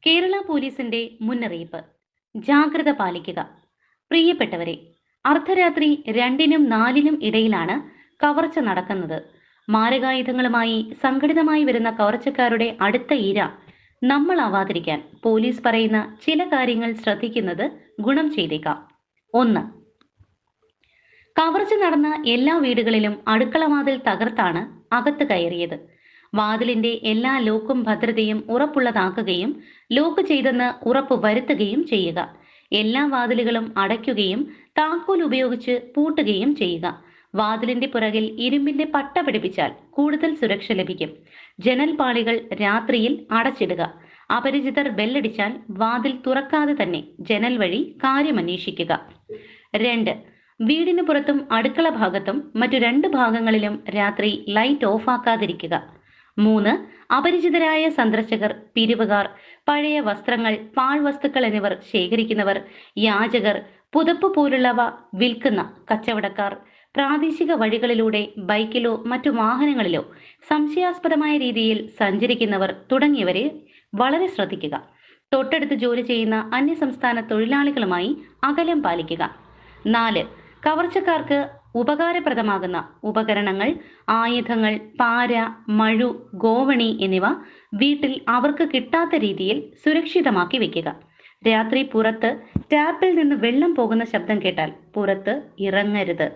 കേരള പോലീസിന്റെ മുന്നറിയിപ്പ്. ജാഗ്രത പാലിക്കുക. പ്രിയപ്പെട്ടവരെ, അർദ്ധരാത്രി 2-നും 4-നും ഇടയിലാണ് കവർച്ച നടക്കുന്നത്. മാരകായുധങ്ങളുമായി സംഘടിതമായി വരുന്ന കവർച്ചക്കാരുടെ അടുത്ത ഇര നമ്മളാവാതിരിക്കാൻ പോലീസ് പറയുന്ന ചില കാര്യങ്ങൾ ശ്രദ്ധിക്കുന്നത് ഗുണം ചെയ്തേക്കാം. 1. കവർച്ച നടന്ന എല്ലാ വീടുകളിലും അടുക്കളവാതിൽ തകർത്താണ് അകത്ത് കയറിയത്. വാതിലിന്റെ എല്ലാ ലോക്കും ഭദ്രതയും ഉറപ്പുള്ളതാക്കുകയും ലോക്ക് ചെയ്തെന്ന് ഉറപ്പ് വരുത്തുകയും ചെയ്യുക. എല്ലാ വാതിലുകളും അടയ്ക്കുകയും താക്കോൽ ഉപയോഗിച്ച് പൂട്ടുകയും ചെയ്യുക. വാതിലിന്റെ പുറകിൽ ഇരുമ്പിന്റെ പട്ട പിടിപ്പിച്ചാൽ കൂടുതൽ സുരക്ഷ ലഭിക്കും. ജനൽപാളികൾ രാത്രിയിൽ അടച്ചിടുക. അപരിചിതർ ബെല്ലടിച്ചാൽ വാതിൽ തുറക്കാതെ തന്നെ ജനൽ വഴി കാര്യമന്വേഷിക്കുക. 2. വീടിന് പുറത്തും അടുക്കള ഭാഗത്തും മറ്റു 2 ഭാഗങ്ങളിലും രാത്രി ലൈറ്റ് ഓഫാക്കാതിരിക്കുക. 3. അപരിചിതരായ സന്ദർശകർ, പിരിവുകാർ, പഴയ വസ്ത്രങ്ങൾ, പാഴ്വസ്തുക്കൾ എന്നിവർ ശേഖരിക്കുന്നവർ, യാചകർ, പുതപ്പ് പോലുള്ളവ വിൽക്കുന്ന കച്ചവടക്കാർ, പ്രാദേശിക വഴികളിലൂടെ ബൈക്കിലോ മറ്റു വാഹനങ്ങളിലോ സംശയാസ്പദമായ രീതിയിൽ സഞ്ചരിക്കുന്നവർ തുടങ്ങിയവരെ വളരെ ശ്രദ്ധിക്കുക. തൊട്ടടുത്ത് ജോലി ചെയ്യുന്ന അന്യസംസ്ഥാന തൊഴിലാളികളുമായി അകലം പാലിക്കുക. 4. കവർച്ചക്കാർക്ക് ഉപകാരപ്രദമാകുന്ന ഉപകരണങ്ങൾ, ആയുധങ്ങൾ, പാര, മഴു, ഗോവണി എന്നിവ വീട്ടിൽ അവർക്ക് കിട്ടാത്ത രീതിയിൽ സുരക്ഷിതമാക്കി വെക്കുക. രാത്രി പുറത്ത് ടാപ്പിൽ നിന്ന് വെള്ളം പോകുന്ന ശബ്ദം കേട്ടാൽ പുറത്ത് ഇറങ്ങരുത്.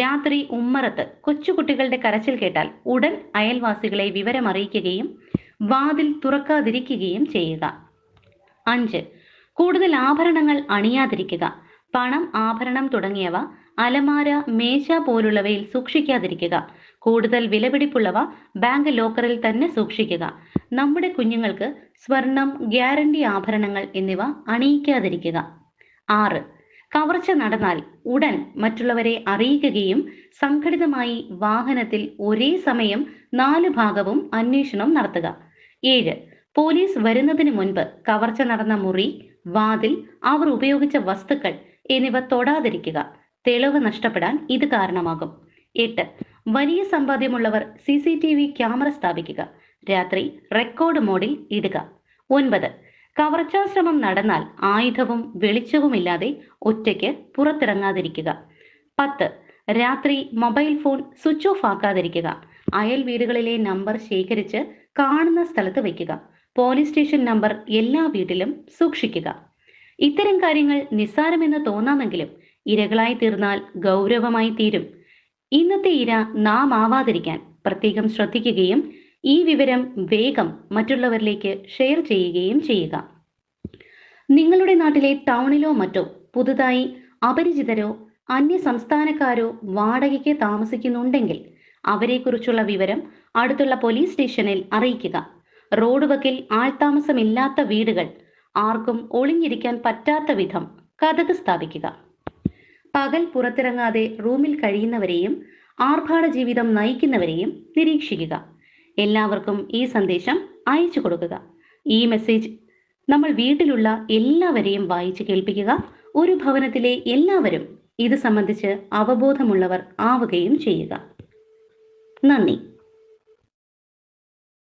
രാത്രി ഉമ്മറത്ത് കൊച്ചുകുട്ടികളുടെ കരച്ചിൽ കേട്ടാൽ ഉടൻ അയൽവാസികളെ വിവരമറിയിക്കുകയും വാതിൽ തുറക്കാതിരിക്കുകയും ചെയ്യുക. 5. കൂടുതൽ ആഭരണങ്ങൾ അണിയാതിരിക്കുക. പണം, ആഭരണം തുടങ്ങിയവ അലമാര, മേശ പോലുള്ളവയിൽ സൂക്ഷിക്കാതിരിക്കുക. കൂടുതൽ വിലപിടിപ്പുള്ളവ ബാങ്ക് ലോക്കറിൽ തന്നെ സൂക്ഷിക്കുക. നമ്മുടെ കുഞ്ഞുങ്ങൾക്ക് സ്വർണം, ഗ്യാരണ്ടി ആഭരണങ്ങൾ എന്നിവ അണിയിക്കാതിരിക്കുക. 6. കവർച്ച നടന്നാൽ ഉടൻ മറ്റുള്ളവരെ അറിയിക്കുകയും സംഘടിതമായി വാഹനത്തിൽ ഒരേ സമയം 4 ഭാഗവും അന്വേഷണം നടത്തുക. 7. പോലീസ് വരുന്നതിന് മുൻപ് കവർച്ച നടന്ന മുറി, വാതിൽ, അവർ ഉപയോഗിച്ച വസ്തുക്കൾ എന്നിവ തൊടാതിരിക്കുക. തെളിവ് നഷ്ടപ്പെടാൻ ഇത് കാരണമാകും. 8. വലിയ സമ്പാദ്യമുള്ളവർ CCTV ക്യാമറ സ്ഥാപിക്കുക. രാത്രി റെക്കോർഡ് മോഡിൽ ഇടുക. 9. കവർച്ചാശ്രമം നടന്നാൽ ആയുധവും വെളിച്ചവുമില്ലാതെ ഒറ്റയ്ക്ക് പുറത്തിറങ്ങാതിരിക്കുക. 10. രാത്രി മൊബൈൽ ഫോൺ സ്വിച്ച് ഓഫ് ആക്കാതിരിക്കുക. അയൽ വീടുകളിലെ നമ്പർ ശേഖരിച്ച് കാണുന്ന സ്ഥലത്ത് വയ്ക്കുക. പോലീസ് സ്റ്റേഷൻ നമ്പർ എല്ലാ വീട്ടിലും സൂക്ഷിക്കുക. ഇത്തരം കാര്യങ്ങൾ നിസ്സാരമെന്ന് തോന്നാമെങ്കിലും ഇരകളായി തീർന്നാൽ ഗൗരവമായി തീരും. ഇന്നത്തെ ഇര നാം ആവാതിരിക്കാൻ പ്രത്യേകം ശ്രദ്ധിക്കുകയും ഈ വിവരം വേഗം മറ്റുള്ളവരിലേക്ക് ഷെയർ ചെയ്യുകയും ചെയ്യുക. നിങ്ങളുടെ നാട്ടിലെ ടൗണിലോ മറ്റോ പുതുതായി അപരിചിതരോ അന്യ സംസ്ഥാനക്കാരോ വാടകയ്ക്ക് താമസിക്കുന്നുണ്ടെങ്കിൽ അവരെക്കുറിച്ചുള്ള വിവരം അടുത്തുള്ള പോലീസ് സ്റ്റേഷനിൽ അറിയിക്കുക. റോഡ് വക്കിൽ ആൾതാമസമില്ലാത്ത വീടുകൾ, ആർക്കും ഒളിഞ്ഞിരിക്കാൻ പറ്റാത്ത വിധം കതക് സ്ഥാപിക്കുക. പകൽ പുറത്തിറങ്ങാതെ റൂമിൽ കഴിയുന്നവരെയും ആർഭാട ജീവിതം നയിക്കുന്നവരെയും നിരീക്ഷിക്കുക. എല്ലാവർക്കും ഈ സന്ദേശം അയച്ചു കൊടുക്കുക. ഈ മെസ്സേജ് നമ്മൾ വീട്ടിലുള്ള എല്ലാവരെയും വായിച്ചു കേൾപ്പിക്കുക. ഒരു ഭവനത്തിലെ എല്ലാവരും ഇത് സംബന്ധിച്ച് അവബോധമുള്ളവർ ആവുകയും ചെയ്യുക. നന്ദി.